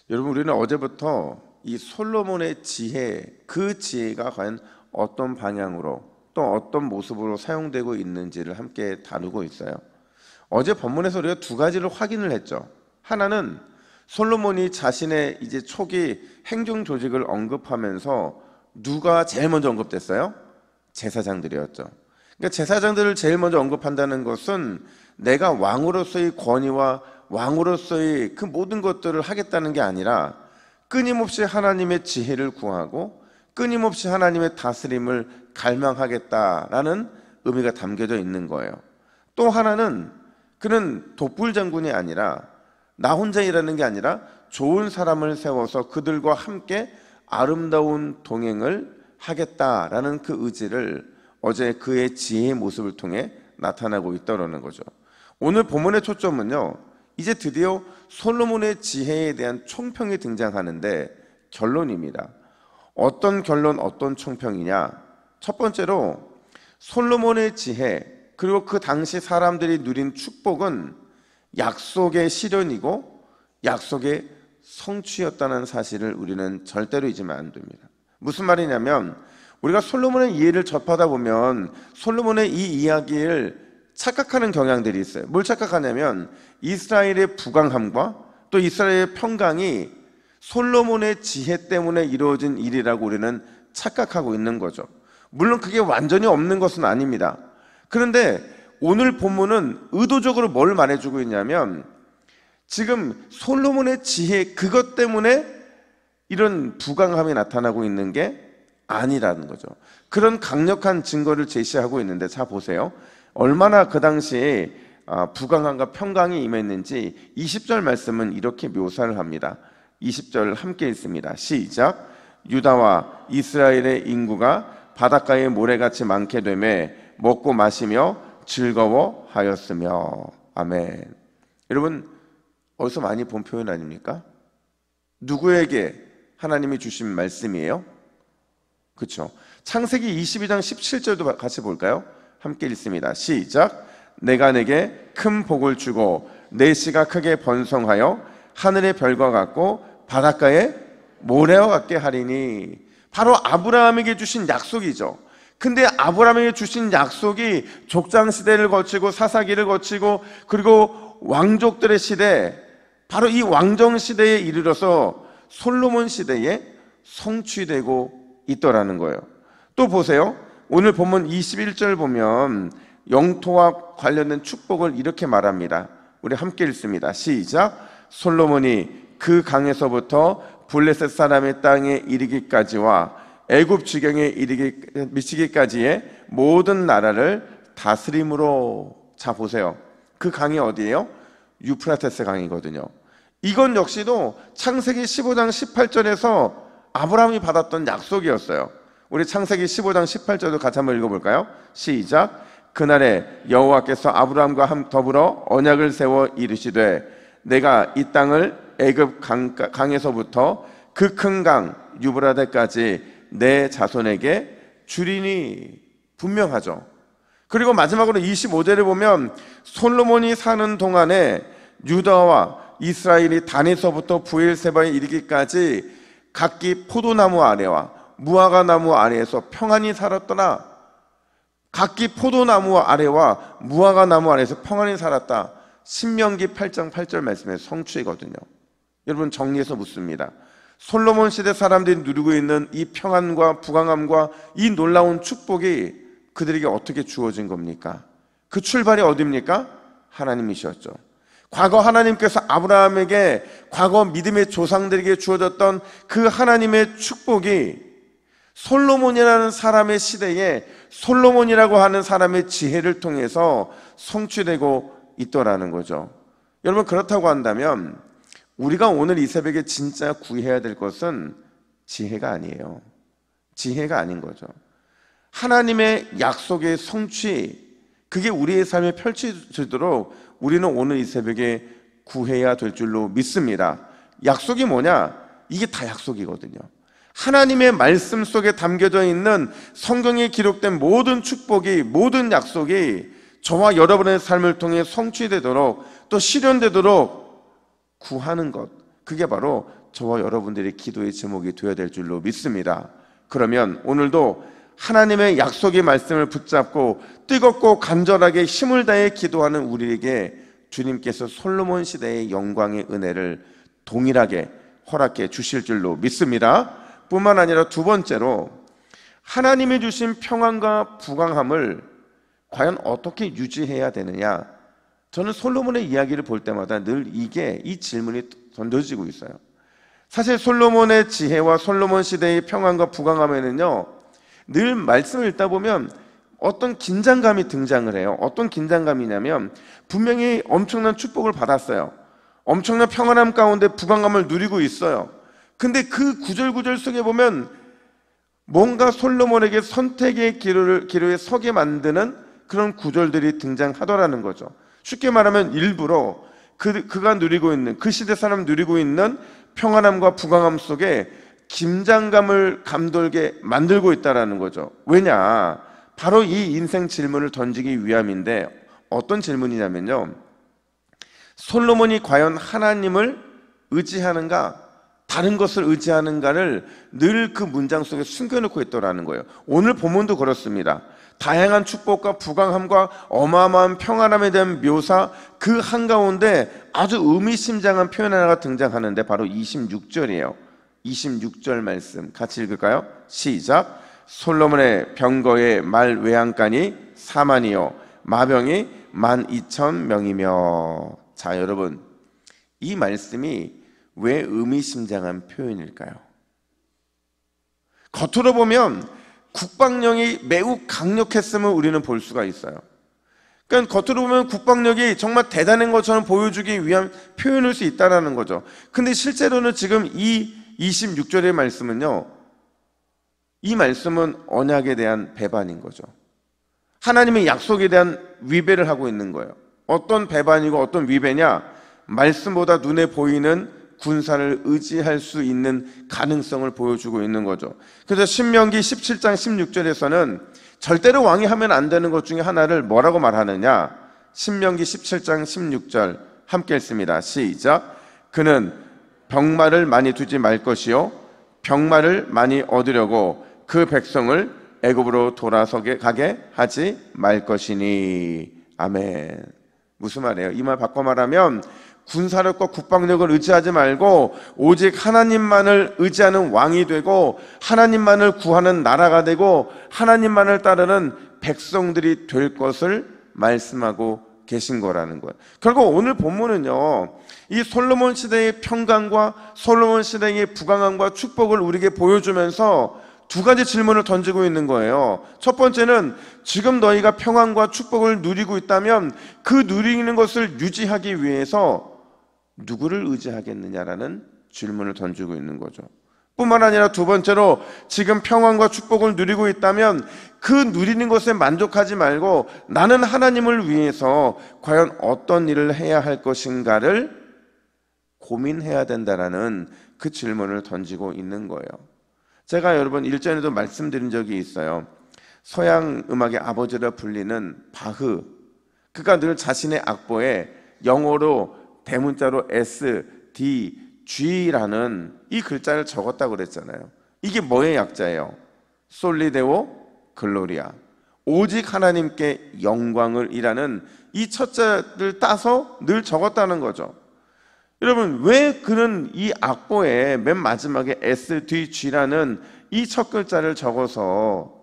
여러분, 우리는 어제부터 이 솔로몬의 지혜, 그 지혜가 과연 어떤 방향으로 또 어떤 모습으로 사용되고 있는지를 함께 다루고 있어요. 어제 본문에서 우리가 두 가지를 확인을 했죠. 하나는 솔로몬이 자신의 이제 초기 행정 조직을 언급하면서 누가 제일 먼저 언급됐어요? 제사장들이었죠. 그러니까 제사장들을 제일 먼저 언급한다는 것은 내가 왕으로서의 권위와 왕으로서의 그 모든 것들을 하겠다는 게 아니라 끊임없이 하나님의 지혜를 구하고 끊임없이 하나님의 다스림을 갈망하겠다라는 의미가 담겨져 있는 거예요. 또 하나는 그는 독불 장군이 아니라 나 혼자 일하는 게 아니라 좋은 사람을 세워서 그들과 함께 아름다운 동행을 하겠다라는 그 의지를 어제 그의 지혜의 모습을 통해 나타나고 있다는 거죠. 오늘 본문의 초점은요, 이제 드디어 솔로몬의 지혜에 대한 총평이 등장하는데 결론입니다. 어떤 결론, 어떤 총평이냐? 첫 번째로 솔로몬의 지혜, 그리고 그 당시 사람들이 누린 축복은 약속의 실현이고 약속의 성취였다는 사실을 우리는 절대로 잊으면 안 됩니다. 무슨 말이냐면 우리가 솔로몬의 이해를 접하다 보면 솔로몬의 이 이야기를 착각하는 경향들이 있어요. 뭘 착각하냐면 이스라엘의 부강함과 또 이스라엘의 평강이 솔로몬의 지혜 때문에 이루어진 일이라고 우리는 착각하고 있는 거죠. 물론 그게 완전히 없는 것은 아닙니다. 그런데 오늘 본문은 의도적으로 뭘 말해주고 있냐면 지금 솔로몬의 지혜, 그것 때문에 이런 부강함이 나타나고 있는 게 아니라는 거죠. 그런 강력한 증거를 제시하고 있는데, 자 보세요. 얼마나 그 당시에 부강함과 평강이 임했는지 20절 말씀은 이렇게 묘사를 합니다. 20절 함께 읽습니다. 시작. 유다와 이스라엘의 인구가 바닷가에 모래같이 많게 되매 먹고 마시며 즐거워하였으며. 아멘. 여러분, 어디서 많이 본 표현 아닙니까? 누구에게 하나님이 주신 말씀이에요? 그렇죠. 창세기 22장 17절도 같이 볼까요? 함께 읽습니다. 시작. 내가 내게 큰 복을 주고 내 씨가 크게 번성하여 하늘의 별과 같고 바닷가에 모래와 같게 하리니. 바로 아브라함에게 주신 약속이죠. 근데 아브라함에게 주신 약속이 족장시대를 거치고 사사기를 거치고 그리고 왕족들의 시대, 바로 이 왕정시대에 이르러서 솔로몬 시대에 성취되고 있더라는 거예요. 또 보세요. 오늘 본문 21절 보면 영토와 관련된 축복을 이렇게 말합니다. 우리 함께 읽습니다. 시작. 솔로몬이 그 강에서부터 블레셋 사람의 땅에 이르기까지와 애굽 지경에 미치기까지의 모든 나라를 다스림으로. 자 보세요. 그 강이 어디예요? 유프라테스 강이거든요. 이건 역시도 창세기 15장 18절에서 아브라함이 받았던 약속이었어요. 우리 창세기 15장 18절도 같이 한번 읽어볼까요? 시작. 그날에 여호와께서 아브라함과 더불어 언약을 세워 이르시되 내가 이 땅을 애굽 강에서부터 그 큰 강 유브라데까지 내 자손에게 주리니. 분명하죠. 그리고 마지막으로 25절에 보면 솔로몬이 사는 동안에 유다와 이스라엘이 단에서부터 부엘세바에 이르기까지 각기 포도나무 아래와 무화과 나무 아래에서 평안히 살았더라. 각기 포도나무 아래와 무화과 나무 아래에서 평안히 살았다. 신명기 8장 8절 말씀의 성취거든요. 여러분, 정리해서 묻습니다. 솔로몬 시대 사람들이 누리고 있는 이 평안과 부강함과 이 놀라운 축복이 그들에게 어떻게 주어진 겁니까? 그 출발이 어디입니까? 하나님이셨죠. 과거 하나님께서 아브라함에게, 과거 믿음의 조상들에게 주어졌던 그 하나님의 축복이 솔로몬이라는 사람의 시대에 솔로몬이라고 하는 사람의 지혜를 통해서 성취되고 있더라는 거죠. 여러분, 그렇다고 한다면 우리가 오늘 이 새벽에 진짜 구해야 될 것은 지혜가 아니에요. 지혜가 아닌 거죠. 하나님의 약속의 성취, 그게 우리의 삶에 펼쳐지도록 우리는 오늘 이 새벽에 구해야 될 줄로 믿습니다. 약속이 뭐냐? 이게 다 약속이거든요. 하나님의 말씀 속에 담겨져 있는 성경에 기록된 모든 축복이, 모든 약속이 저와 여러분의 삶을 통해 성취되도록 또 실현되도록 구하는 것, 그게 바로 저와 여러분들의 기도의 제목이 되어야 될 줄로 믿습니다. 그러면 오늘도 하나님의 약속의 말씀을 붙잡고 뜨겁고 간절하게 힘을 다해 기도하는 우리에게 주님께서 솔로몬 시대의 영광의 은혜를 동일하게 허락해 주실 줄로 믿습니다. 뿐만 아니라 두 번째로 하나님이 주신 평안과 부강함을 과연 어떻게 유지해야 되느냐, 저는 솔로몬의 이야기를 볼 때마다 늘 이 질문이 던져지고 있어요. 사실 솔로몬의 지혜와 솔로몬 시대의 평안과 부강함에는요, 늘 말씀을 읽다 보면 어떤 긴장감이 등장을 해요. 어떤 긴장감이냐면 분명히 엄청난 축복을 받았어요. 엄청난 평안함 가운데 부강함을 누리고 있어요. 근데 그 구절구절 속에 보면 뭔가 솔로몬에게 선택의 기로에 서게 만드는 그런 구절들이 등장하더라는 거죠. 쉽게 말하면 일부러 그가 누리고 있는, 그 시대 사람 누리고 있는 평안함과 부강함 속에 긴장감을 감돌게 만들고 있다는 거죠. 왜냐? 바로 이 인생 질문을 던지기 위함인데, 어떤 질문이냐면요, 솔로몬이 과연 하나님을 의지하는가, 다른 것을 의지하는가를 늘 그 문장 속에 숨겨놓고 있더라는 거예요. 오늘 본문도 그렇습니다. 다양한 축복과 부강함과 어마어마한 평안함에 대한 묘사, 그 한가운데 아주 의미심장한 표현 하나가 등장하는데 바로 26절이에요. 26절 말씀 같이 읽을까요? 시작. 솔로몬의 병거의 말 외양간이 4만이요 마병이 12,000명이며. 자, 여러분, 이 말씀이 왜 의미심장한 표현일까요? 겉으로 보면 국방력이 매우 강력했음을 우리는 볼 수가 있어요. 그러니까 겉으로 보면 국방력이 정말 대단한 것처럼 보여주기 위한 표현일 수 있다는 거죠. 근데 실제로는 지금 이 26절의 말씀은요, 이 말씀은 언약에 대한 배반인 거죠. 하나님의 약속에 대한 위배를 하고 있는 거예요. 어떤 배반이고 어떤 위배냐? 말씀보다 눈에 보이는 군사를 의지할 수 있는 가능성을 보여주고 있는 거죠. 그래서 신명기 17장 16절에서는 절대로 왕이 하면 안 되는 것 중에 하나를 뭐라고 말하느냐? 신명기 17장 16절 함께 읽습니다. 시작. 그는 병마를 많이 두지 말 것이요 병마를 많이 얻으려고 그 백성을 애굽으로 돌아서게 가게 하지 말 것이니. 아멘. 무슨 말이에요? 이 말 바꿔 말하면 군사력과 국방력을 의지하지 말고 오직 하나님만을 의지하는 왕이 되고 하나님만을 구하는 나라가 되고 하나님만을 따르는 백성들이 될 것을 말씀하고 계신 거라는 거예요. 결국 오늘 본문은요, 이 솔로몬 시대의 평강과 솔로몬 시대의 부강함과 축복을 우리에게 보여주면서 두 가지 질문을 던지고 있는 거예요. 첫 번째는 지금 너희가 평안과 축복을 누리고 있다면 그 누리는 것을 유지하기 위해서 누구를 의지하겠느냐라는 질문을 던지고 있는 거죠. 뿐만 아니라 두 번째로 지금 평안과 축복을 누리고 있다면 그 누리는 것에 만족하지 말고 나는 하나님을 위해서 과연 어떤 일을 해야 할 것인가를 고민해야 된다라는 그 질문을 던지고 있는 거예요. 제가 여러분 일전에도 말씀드린 적이 있어요. 서양 음악의 아버지라 불리는 바흐, 그가 늘 자신의 악보에 영어로 대문자로 S, D, G라는 이 글자를 적었다고 그랬잖아요. 이게 뭐의 약자예요? 솔리데오 글로리아, 오직 하나님께 영광을 이라는 이 첫자를 따서 늘 적었다는 거죠. 여러분, 왜 그는 이 악보에 맨 마지막에 S, D, G라는 이 첫 글자를 적어서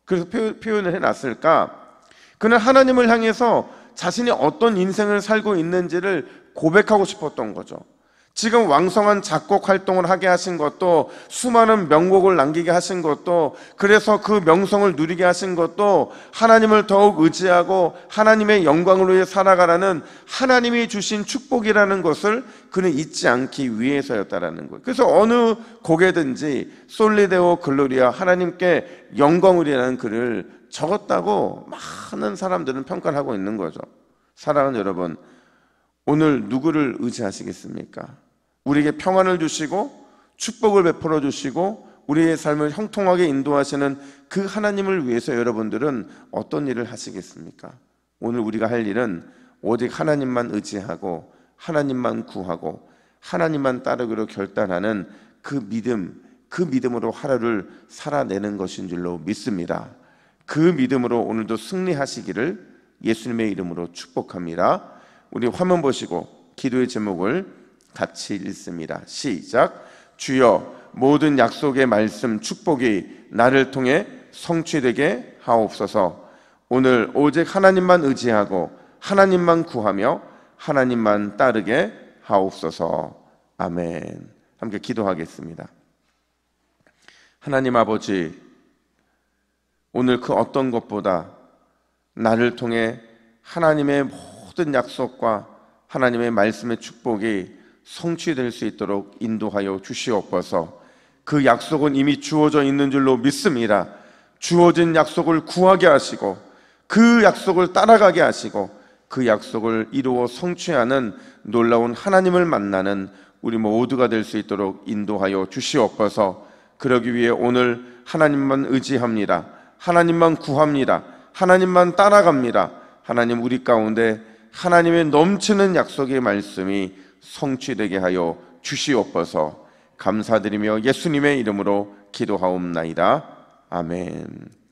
그래서 표현을 해놨을까? 그는 하나님을 향해서 자신이 어떤 인생을 살고 있는지를 고백하고 싶었던 거죠. 지금 왕성한 작곡 활동을 하게 하신 것도, 수많은 명곡을 남기게 하신 것도, 그래서 그 명성을 누리게 하신 것도 하나님을 더욱 의지하고 하나님의 영광을 위해 살아가라는 하나님이 주신 축복이라는 것을 그는 잊지 않기 위해서였다라는 거예요. 그래서 어느 곡에든지 솔리데오 글로리아, 하나님께 영광을이라는 글을 적었다고 많은 사람들은 평가를 하고 있는 거죠. 사랑하는 여러분, 오늘 누구를 의지하시겠습니까? 우리에게 평안을 주시고 축복을 베풀어 주시고 우리의 삶을 형통하게 인도하시는 그 하나님을 위해서 여러분들은 어떤 일을 하시겠습니까? 오늘 우리가 할 일은 오직 하나님만 의지하고 하나님만 구하고 하나님만 따르기로 결단하는 그 믿음, 그 믿음으로 하루를 살아내는 것인 줄로 믿습니다. 그 믿음으로 오늘도 승리하시기를 예수님의 이름으로 축복합니다. 우리 화면 보시고 기도의 제목을 같이 읽습니다. 시작. 주여, 모든 약속의 말씀 축복이 나를 통해 성취되게 하옵소서. 오늘 오직 하나님만 의지하고 하나님만 구하며 하나님만 따르게 하옵소서. 아멘. 함께 기도하겠습니다. 하나님 아버지, 오늘 그 어떤 것보다 나를 통해 하나님의 모든 약속과 하나님의 말씀의 축복이 성취될 수 있도록 인도하여 주시옵소서. 그 약속은 이미 주어져 있는 줄로 믿습니다. 주어진 약속을 구하게 하시고 그 약속을 따라가게 하시고 그 약속을 이루어 성취하는 놀라운 하나님을 만나는 우리 모두가 될 수 있도록 인도하여 주시옵소서. 그러기 위해 오늘 하나님만 의지합니다. 하나님만 구합니다. 하나님만 따라갑니다. 하나님, 우리 가운데 하나님의 넘치는 약속의 말씀이 성취되게 하여 주시옵소서. 감사드리며 예수님의 이름으로 기도하옵나이다. 아멘.